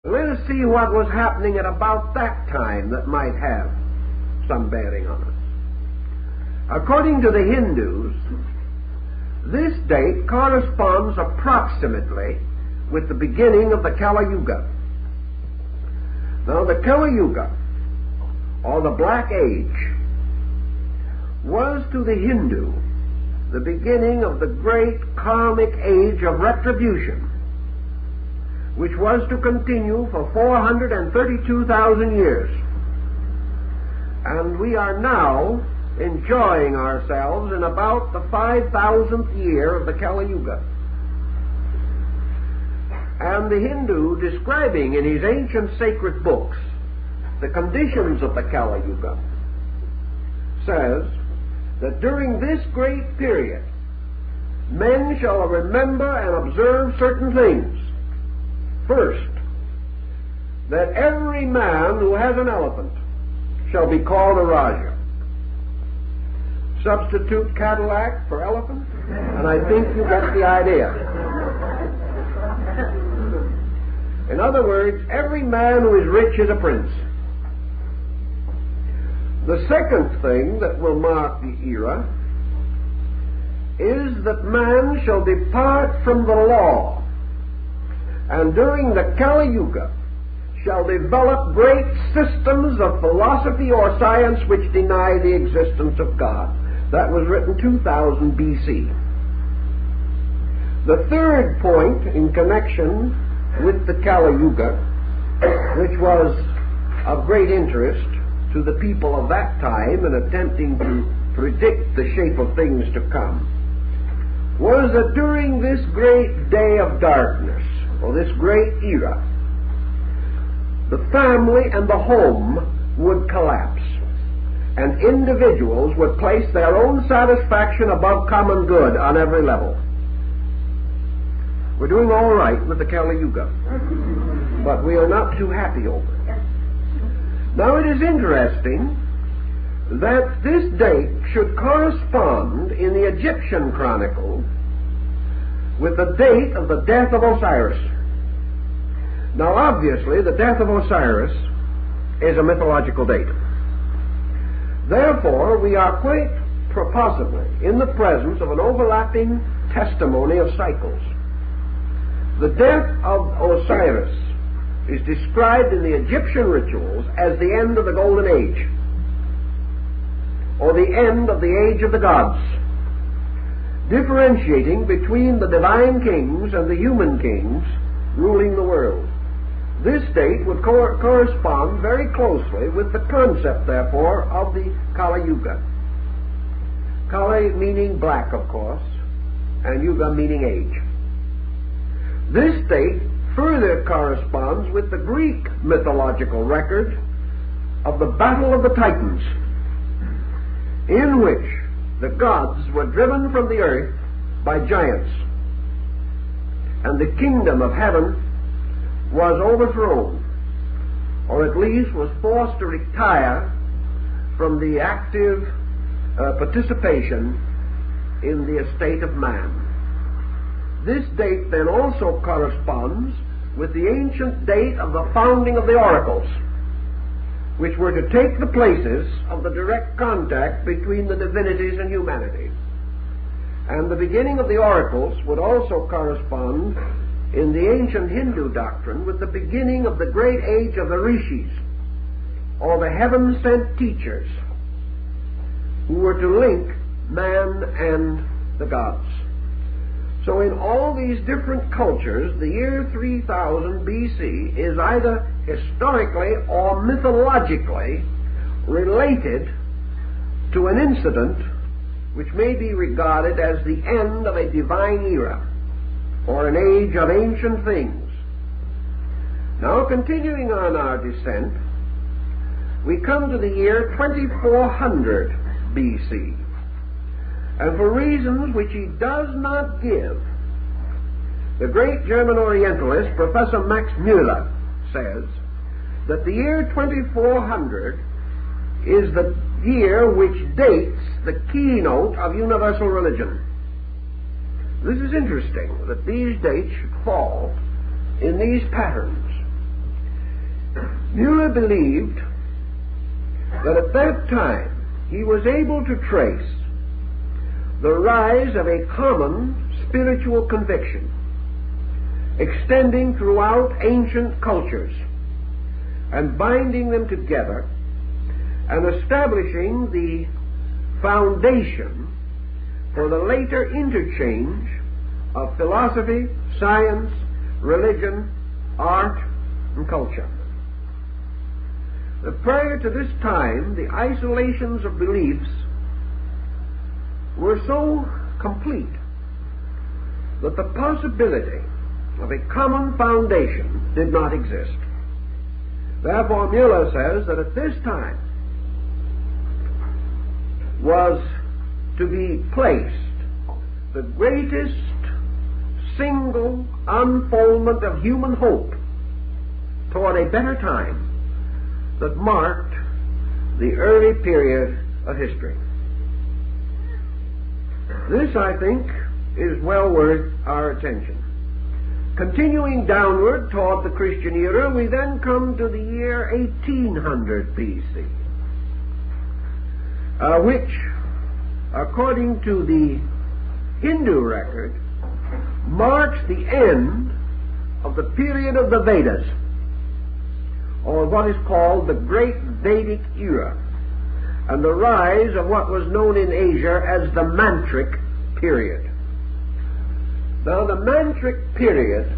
Let us see what was happening at about that time that might have some bearing on us. According to the Hindus, this date corresponds approximately with the beginning of the Kali Yuga. Now, the Kali Yuga, or the Black Age, was to the Hindu the beginning of the great karmic age of retribution, which was to continue for 432,000 years. And we are now enjoying ourselves in about the 5,000th year of the Kali Yuga. And the Hindu, describing in his ancient sacred books the conditions of the Kali Yuga, says that during this great period men shall remember and observe certain things. First, that every man who has an elephant shall be called a Raja. Substitute Cadillac for elephant, and I think you get the idea. In other words, every man who is rich is a prince. The second thing that will mark the era is that man shall depart from the law, and during the Kali Yuga shall develop great systems of philosophy or science which deny the existence of God. That was written 2000 BC. The third point in connection with the Kali Yuga, which was of great interest to the people of that time in attempting to predict the shape of things to come, was that during this great day of darkness, or this great era, the family and the home would collapse, and individuals would place their own satisfaction above common good on every level. We're doing all right with the Kali Yuga, but we are not too happy over it. Now, it is interesting that this date should correspond in the Egyptian chronicle with the date of the death of Osiris. Now, obviously, the death of Osiris is a mythological date. Therefore, we are quite possibly in the presence of an overlapping testimony of cycles. The death of Osiris is described in the Egyptian rituals as the end of the Golden Age, or the end of the age of the gods, differentiating between the divine kings and the human kings ruling the world. This date would correspond very closely with the concept, therefore, of the Kali Yuga. Kali meaning black, of course, and Yuga meaning age. This date further corresponds with the Greek mythological record of the Battle of the Titans, in which the gods were driven from the earth by giants, and the kingdom of heaven was overthrown, or at least was forced to retire from the active participation in the estate of man. This date then also corresponds with the ancient date of the founding of the oracles, which were to take the places of the direct contact between the divinities and humanity. And the beginning of the oracles would also correspond in the ancient Hindu doctrine with the beginning of the great age of the rishis, or the heaven-sent teachers, who were to link man and the gods. So in all these different cultures, the year 3000 BC is either historically or mythologically related to an incident which may be regarded as the end of a divine era, or an age of ancient things. Now, continuing on our descent, we come to the year 2400 BC. And for reasons which he does not give, the great German Orientalist, Professor Max Müller, says that the year 2400 is the year which dates the keynote of universal religion. This is interesting, that these dates should fall in these patterns. Mueller believed that at that time he was able to trace the rise of a common spiritual conviction extending throughout ancient cultures and binding them together and establishing the foundation for the later interchange of philosophy, science, religion, art, and culture. Prior to this time, the isolations of beliefs were so complete that the possibility of a common foundation did not exist. Therefore, Mueller says that at this time was to be placed the greatest single unfoldment of human hope toward a better time that marked the early period of history. This, I think, is well worth our attention. Continuing downward toward the Christian era, we then come to the year 1800 BC, which, according to the Hindu record, marks the end of the period of the Vedas, or what is called the Great Vedic Era, and the rise of what was known in Asia as the Mantric Period. Now, the Mantric Period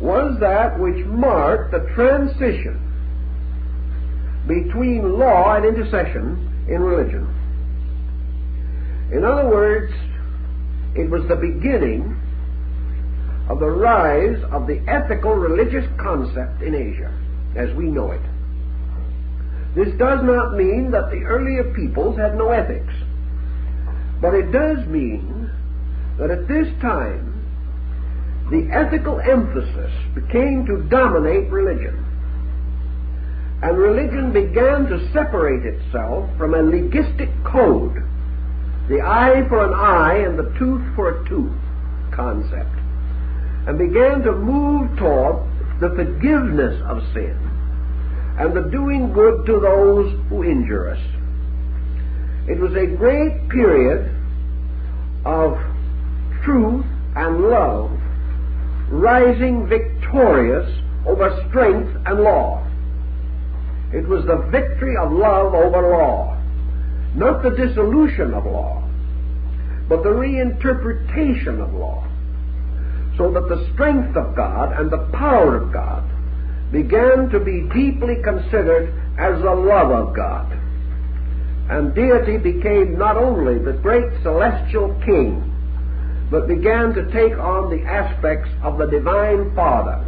was that which marked the transition between law and intercession in religion. In other words, it was the beginning of the rise of the ethical religious concept in Asia as we know it. This does not mean that the earlier peoples had no ethics, but it does mean that at this time the ethical emphasis became to dominate religion, and religion began to separate itself from a legistic code, the eye for an eye and the tooth for a tooth concept, and began to move toward the forgiveness of sin and the doing good to those who injure us. It was a great period of truth and love rising victorious over strength and law. It was the victory of love over law, not the dissolution of law, but the reinterpretation of law, so that the strength of God and the power of God began to be deeply considered as the love of God. And deity became not only the great celestial king, but began to take on the aspects of the divine Father,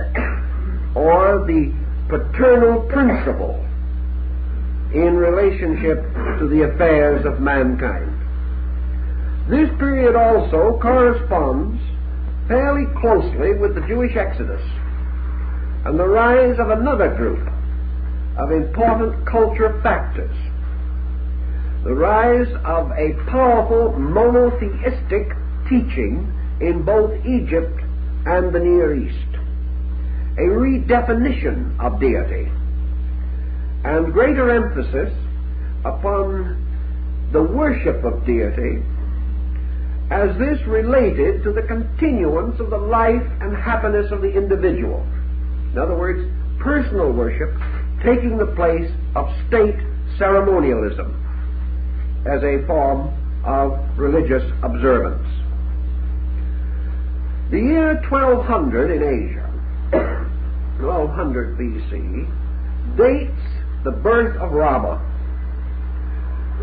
or the paternal principle in relationship to the affairs of mankind. This period also corresponds fairly closely with the Jewish Exodus and the rise of another group of important culture factors, the rise of a powerful monotheistic teaching in both Egypt and the Near East, a redefinition of deity, and greater emphasis upon the worship of deity as this related to the continuance of the life and happiness of the individual. In other words, personal worship taking the place of state ceremonialism as a form of religious observance. The year 1200 in Asia, 1200 BC, dates the birth of Rama,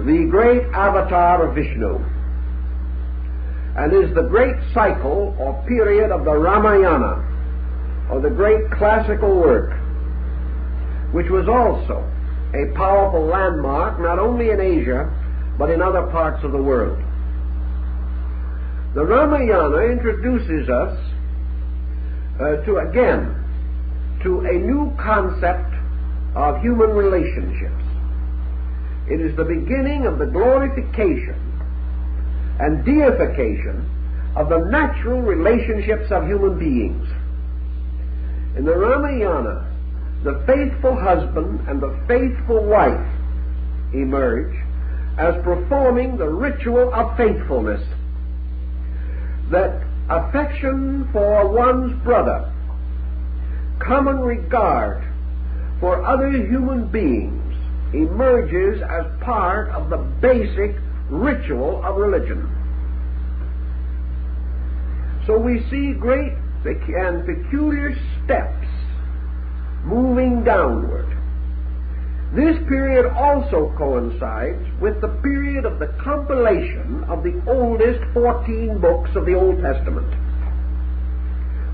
the great avatar of Vishnu, and is the great cycle or period of the Ramayana, or the great classical work, which was also a powerful landmark not only in Asia but in other parts of the world. The Ramayana introduces us to a new concept of human relationships. It is the beginning of the glorification and deification of the natural relationships of human beings. In the Ramayana, the faithful husband and the faithful wife emerge as performing the ritual of faithfulness. That affection for one's brother, common regard for other human beings, emerges as part of the basic ritual of religion. So we see great and peculiar steps moving downward. This period also coincides with the period of the compilation of the oldest 14 books of the Old Testament.